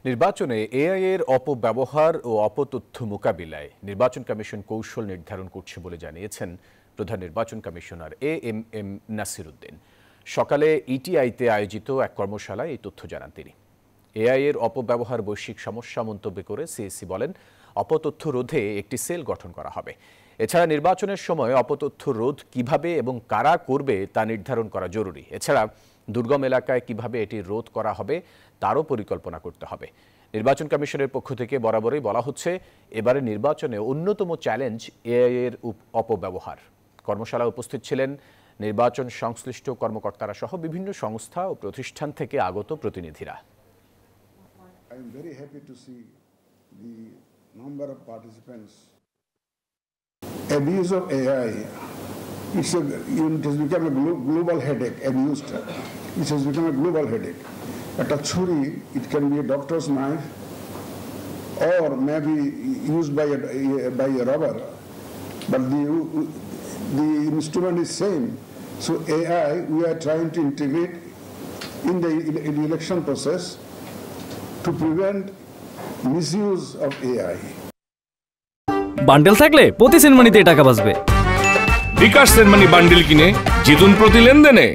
নির্বাচনে এআই এর অপব্যবহার ও অপতথ্য মোকাবিলায় নির্বাচন কমিশন কৌশল নির্ধারণ করছে বলে জানিয়েছেন প্রধান নির্বাচন কমিশনার এএমএম নাসির উদ্দিন। সকালে ইটিআইতে আয়োজিত এক কর্মশালায় এই তথ্য জানান তিনি। এআই এর অপব্যবহার বৈশ্বিক সমস্যা মন্তব্য করে সিএসি বলেন, অপতথ্য রোধে একটি সেল গঠন করা হবে। এছাড়া নির্বাচনের সময় অপতথ্য রোধ কিভাবে এবং কারা করবে তা নির্ধারণ করা জরুরি। এছাড়া দুর্গম এলাকায় কিভাবে এটি রোধ করা হবে তারও পরিকল্পনা করতে হবে। নির্বাচন কমিশনের পক্ষ থেকে বরাবরই বলা হচ্ছে, এবারে নির্বাচনে অন্যতম চ্যালেঞ্জ এআই এর অপব্যবহার। কর্মশালায় উপস্থিত ছিলেন নির্বাচন সংশ্লিষ্ট কর্মকর্তারা সহ বিভিন্ন সংস্থা ও প্রতিষ্ঠান থেকে আগত প্রতিনিধিরা। I am very happy to see the number of participants. Abuse of AI, it has become a global headache. Abused, it has become a global headache. At a churi, it can be a doctor's knife, or maybe used by a robber, but the instrument is same. So AI, we are trying to integrate in the election process to prevent misuse of AI. Bundle থাকলে প্রতি সেনমানিতে টাকা বাঁচবে। বিকাশ send money bundle কিনে জিতুন প্রতি লেনদেনে।